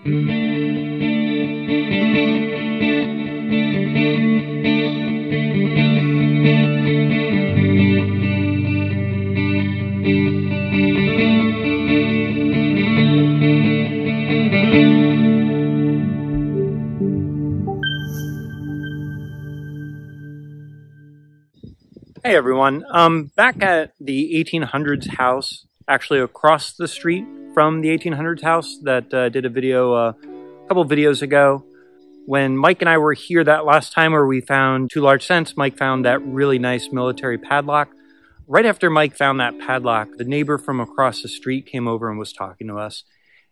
Hey everyone, back at the 1800s house, actually across the street from the 1800s house that did a video a couple videos ago. When Mike and I were here that last time where we found two large cents, Mike found that really nice military padlock. Right after Mike found that padlock, the neighbor from across the street came over and was talking to us.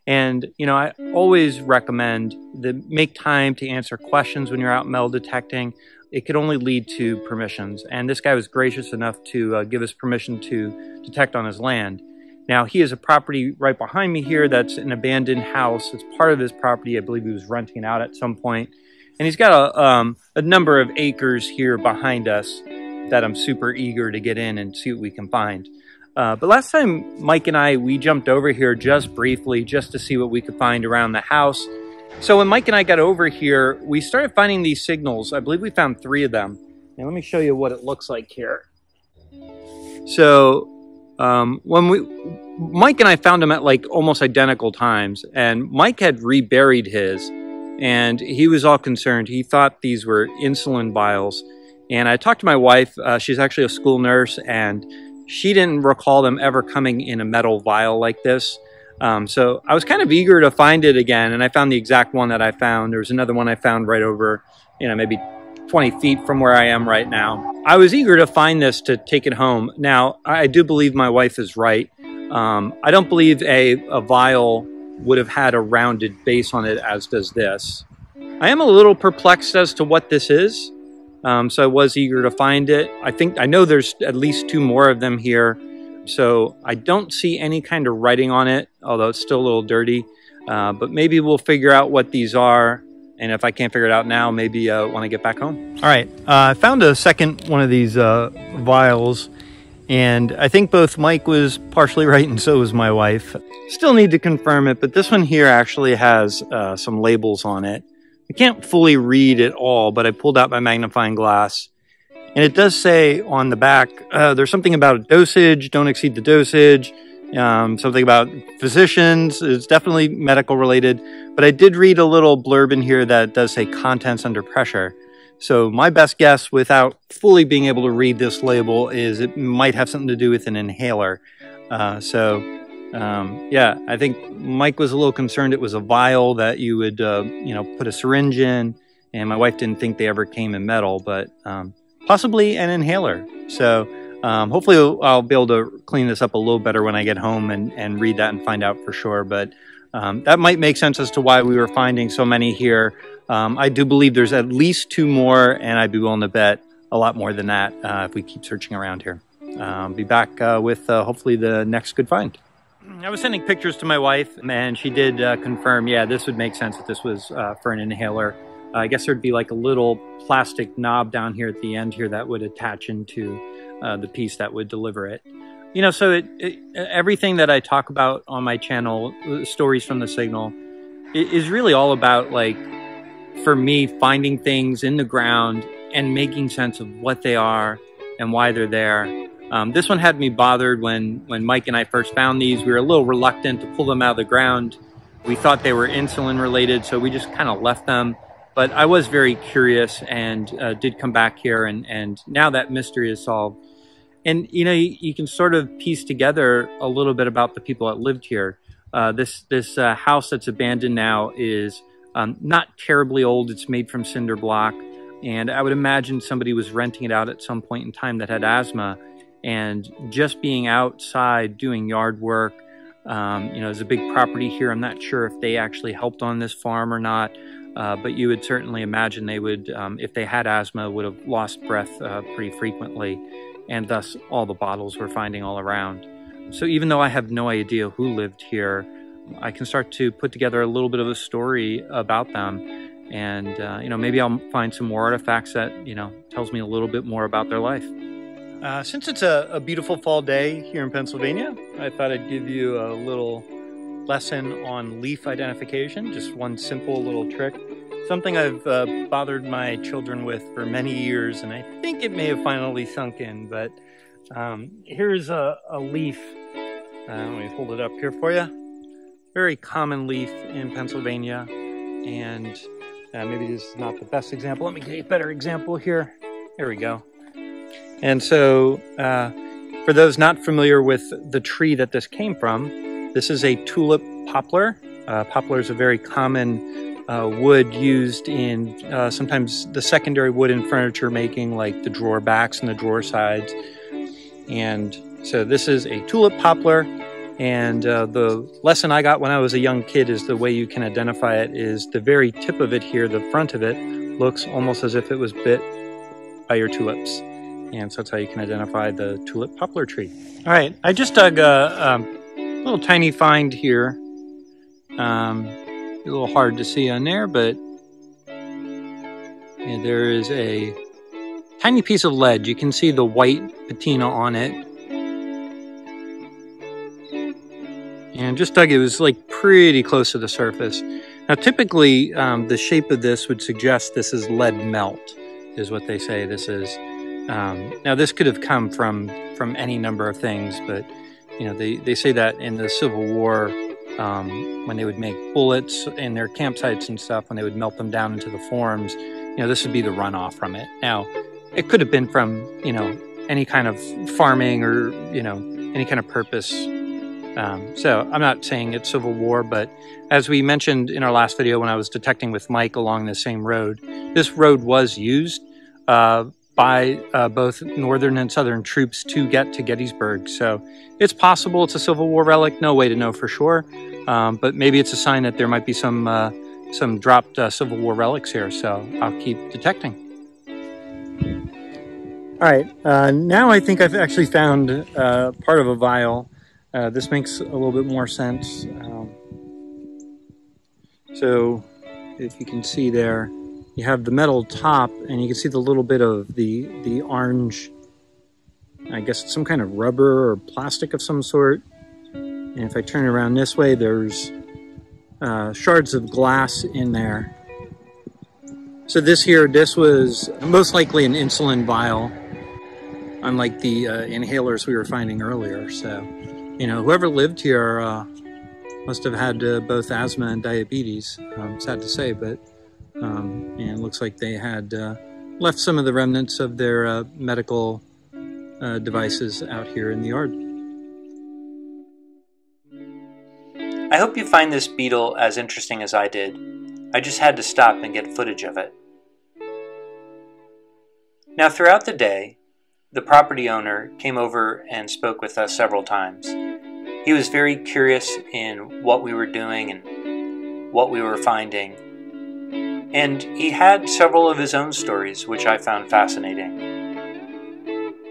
And, you know, I always recommend that make time to answer questions when you're out metal detecting. It could only lead to permissions. And this guy was gracious enough to give us permission to detect on his land. Now, he has a property right behind me here that's an abandoned house. It's part of his property. I believe he was renting it out at some point. And he's got a number of acres here behind us that I'm super eager to get in and see what we can find. But last time, Mike and we jumped over here just briefly just to see what we could find around the house. So when Mike and I got over here, we started finding these signals. I believe we found 3 of them. And let me show you what it looks like here. So Mike and I found them at like almost identical times, and Mike had reburied his, and he was all concerned. He thought these were insulin vials. And I talked to my wife. She's actually a school nurse, and she didn't recall them ever coming in a metal vial like this. So I was kind of eager to find it again, and I found the exact one that I found. There was another one I found right over, you know, maybe 20 feet from where I am right now. I was eager to find this to take it home. Now, I do believe my wife is right. I don't believe a vial would have had a rounded base on it as does this. I am a little perplexed as to what this is. So I was eager to find it. I know there's at least 2 more of them here. So I don't see any kind of writing on it, although it's still a little dirty. But maybe we'll figure out what these are. And if I can't figure it out now, maybe when I get back home. All right, I found a second one of these vials. And I think both Mike was partially right and so was my wife. Still need to confirm it, but this one here actually has some labels on it. I can't fully read it all, but I pulled out my magnifying glass. And it does say on the back, there's something about dosage, don't exceed the dosage, something about physicians. It's definitely medical related. But I did read a little blurb in here that does say contents under pressure. So my best guess, without fully being able to read this label, is it might have something to do with an inhaler. Yeah, I think Mike was a little concerned it was a vial that you would, you know, put a syringe in. And my wife didn't think they ever came in metal, but possibly an inhaler. So hopefully I'll be able to clean this up a little better when I get home and read that and find out for sure. But that might make sense as to why we were finding so many here. I do believe there's at least 2 more, and I'd be willing to bet a lot more than that if we keep searching around here. Be back with hopefully the next good find. I was sending pictures to my wife, and she did confirm, yeah, this would make sense if this was for an inhaler. I guess there'd be like a little plastic knob down here at the end here that would attach into the piece that would deliver it. You know, so everything that I talk about on my channel, stories from the signal, is really all about, like, for me, finding things in the ground and making sense of what they are and why they're there. This one had me bothered when Mike and I first found these. We were a little reluctant to pull them out of the ground. We thought they were insulin related, so we just kind of left them. But I was very curious and did come back here, and now that mystery is solved. And, you know, you can sort of piece together a little bit about the people that lived here. This house that's abandoned now is not terribly old. It's made from cinder block. And I would imagine somebody was renting it out at some point in time that had asthma. And just being outside doing yard work, you know, there's a big property here. I'm not sure if they actually helped on this farm or not. But you would certainly imagine they would, if they had asthma, would have lost breath pretty frequently. And thus all the bottles we're finding all around. So even though I have no idea who lived here, I can start to put together a little bit of a story about them. And, you know, maybe I'll find some more artifacts that, you know, tells me a little bit more about their life. Since it's a beautiful fall day here in Pennsylvania, I thought I'd give you a little lesson on leaf identification, just one simple little trick. Something I've bothered my children with for many years, and I think it may have finally sunk in, but here's a leaf. Let me hold it up here for you. Very common leaf in Pennsylvania, and maybe this is not the best example. Let me get a better example here. There we go. And so, for those not familiar with the tree that this came from, this is a tulip poplar. Poplar is a very common wood used in sometimes the secondary wood in furniture making, like the drawer backs and the drawer sides. And so this is a tulip poplar. And the lesson I got when I was a young kid is the way you can identify it is the very tip of it here, the front of it, looks almost as if it was bit by your tulips. And so that's how you can identify the tulip poplar tree. All right, I just dug a little tiny find here. A little hard to see on there, but there is a tiny piece of lead. You can see the white patina on it. And just dug it was like pretty close to the surface. Now typically the shape of this would suggest this is lead melt, is what they say this is. Now this could have come from any number of things, but you know they say that in the Civil War, when they would make bullets in their campsites and stuff, when they would melt them down into the forms, you know, this would be the runoff from it. Now, it could have been from, you know, any kind of farming or, you know, any kind of purpose. So I'm not saying it's Civil War, but as we mentioned in our last video when I was detecting with Mike along the same road, this road was used by both Northern and Southern troops to get to Gettysburg. So it's possible it's a Civil War relic, no way to know for sure, but maybe it's a sign that there might be some dropped Civil War relics here, so I'll keep detecting. All right, now I think I've actually found part of a vial. This makes a little bit more sense. So if you can see there, you have the metal top, and you can see the little bit of the orange, I guess it's some kind of rubber or plastic of some sort. And if I turn it around this way, there's shards of glass in there. So this was most likely an insulin vial, unlike the inhalers we were finding earlier. So, you know, whoever lived here must have had both asthma and diabetes. Sad to say, but and it looks like they had left some of the remnants of their medical devices out here in the yard. I hope you find this beetle as interesting as I did. I just had to stop and get footage of it. Now, throughout the day, the property owner came over and spoke with us several times. He was very curious in what we were doing and what we were finding. And he had several of his own stories, which I found fascinating.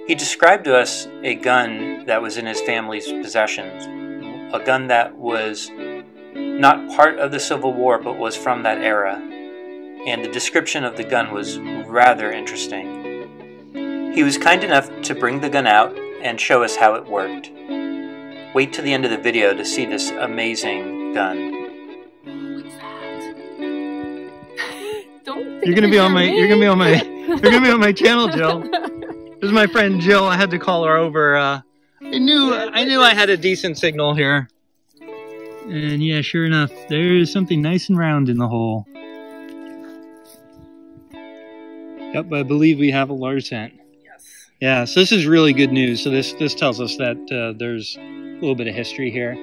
He described to us a gun that was in his family's possessions, a gun that was not part of the Civil War, but was from that era. And the description of the gun was rather interesting. He was kind enough to bring the gun out and show us how it worked. Wait to the end of the video to see this amazing gun. You're gonna be on my channel, Jill. This is my friend Jill. I had to call her over. I knew I had a decent signal here. And yeah, sure enough, there's something nice and round in the hole. Yep, I believe we have a large scent. Yes. Yeah, so this is really good news. So this tells us that there's a little bit of history here.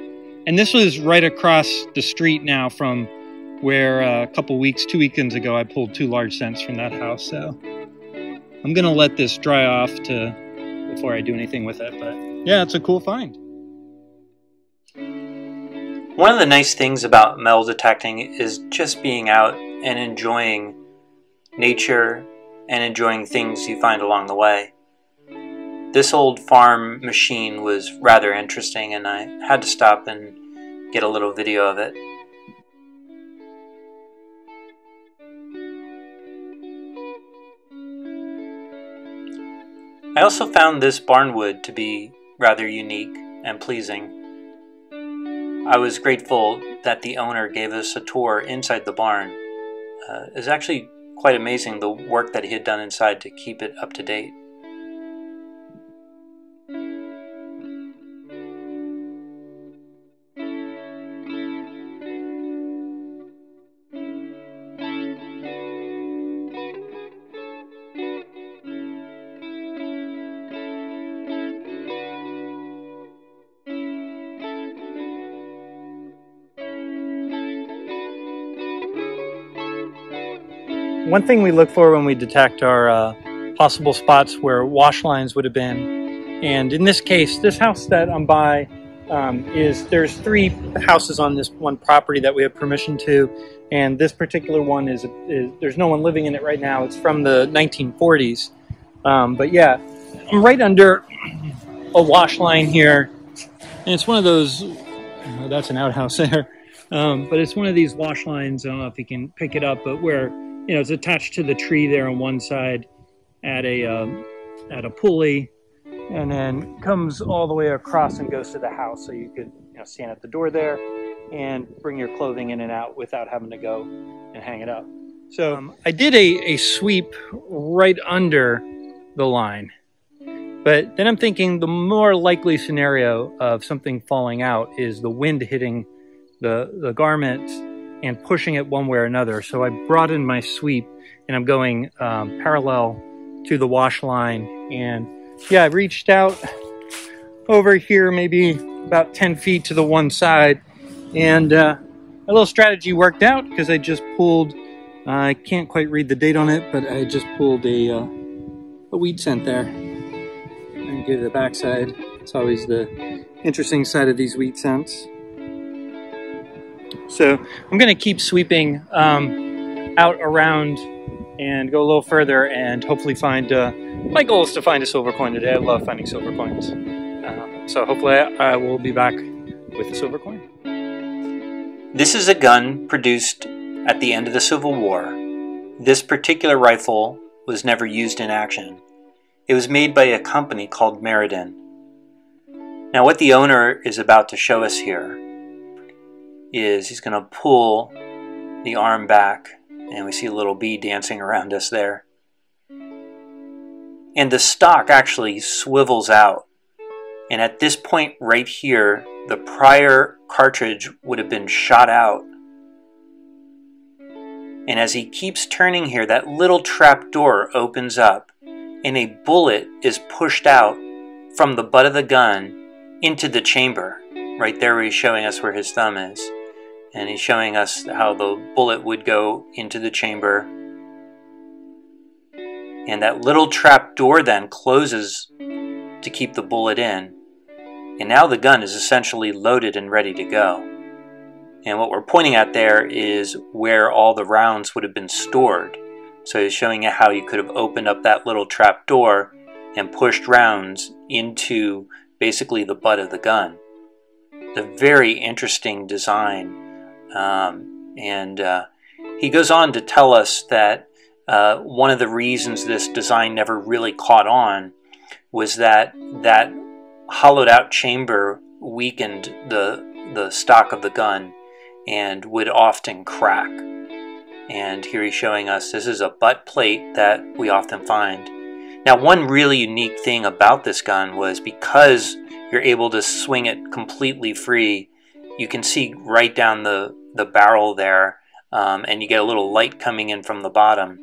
And this was right across the street now from where a couple weeks, 2 weekends ago, I pulled 2 large scents from that house. So I'm gonna let this dry off before I do anything with it. But yeah, it's a cool find. One of the nice things about metal detecting is just being out and enjoying nature and enjoying things you find along the way. This old farm machine was rather interesting, and I had to stop and get a little video of it. I also found this barnwood to be rather unique and pleasing. I was grateful that the owner gave us a tour inside the barn. It was actually quite amazing the work that he had done inside to keep it up to date. One thing we look for when we detect are possible spots where wash lines would have been. And in this case, this house that I'm by there's 3 houses on this one property that we have permission to. And this particular one is there's no one living in it right now. It's from the 1940s. But yeah, I'm right under a wash line here. And it's one of those, that's an outhouse there. But it's one of these wash lines. I don't know if you can pick it up, but where it's attached to the tree there on one side at a pulley, and then comes all the way across and goes to the house. So you could stand at the door there and bring your clothing in and out without having to go and hang it up. So I did a sweep right under the line, but then I'm thinking the more likely scenario of something falling out is the wind hitting the garment and pushing it one way or another. So I brought in my sweep and I'm going parallel to the wash line. And yeah, I reached out over here, maybe about 10 feet to the one side. And a little strategy worked out because I just pulled, I can't quite read the date on it, but I just pulled a weed scent there. And go to the back side. It's always the interesting side of these weed scents. So I'm going to keep sweeping out around and go a little further and hopefully find, my goal is to find a silver coin today. I love finding silver coins. So hopefully I will be back with a silver coin. This is a gun produced at the end of the Civil War. This particular rifle was never used in action. It was made by a company called Meriden. Now what the owner is about to show us here is he's going to pull the arm back, and we see a little bee dancing around us there. And the stock actually swivels out. And at this point right here, the prior cartridge would have been shot out. And as he keeps turning here, that little trap door opens up, and a bullet is pushed out from the butt of the gun into the chamber. Right there where he's showing us where his thumb is. And he's showing us how the bullet would go into the chamber. And that little trap door then closes to keep the bullet in. And now the gun is essentially loaded and ready to go. And what we're pointing at there is where all the rounds would have been stored. So he's showing you how you could have opened up that little trap door and pushed rounds into basically the butt of the gun. It's a very interesting design. He goes on to tell us that one of the reasons this design never really caught on was that hollowed out chamber weakened the stock of the gun and would often crack. And here he's showing us this is a butt plate that we often find. Now one really unique thing about this gun was because you're able to swing it completely free, you can see right down the barrel there, and you get a little light coming in from the bottom.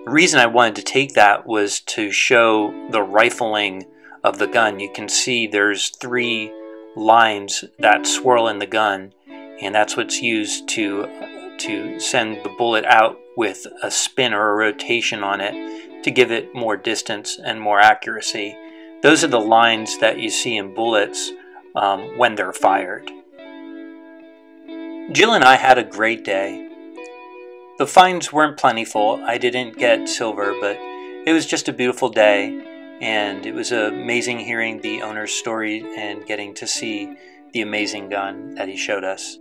The reason I wanted to take that was to show the rifling of the gun. You can see there's 3 lines that swirl in the gun, and that's what's used to send the bullet out with a spin or a rotation on it to give it more distance and more accuracy. Those are the lines that you see in bullets when they're fired. Jill and I had a great day. The finds weren't plentiful. I didn't get silver, but it was just a beautiful day, and it was amazing hearing the owner's story and getting to see the amazing gun that he showed us.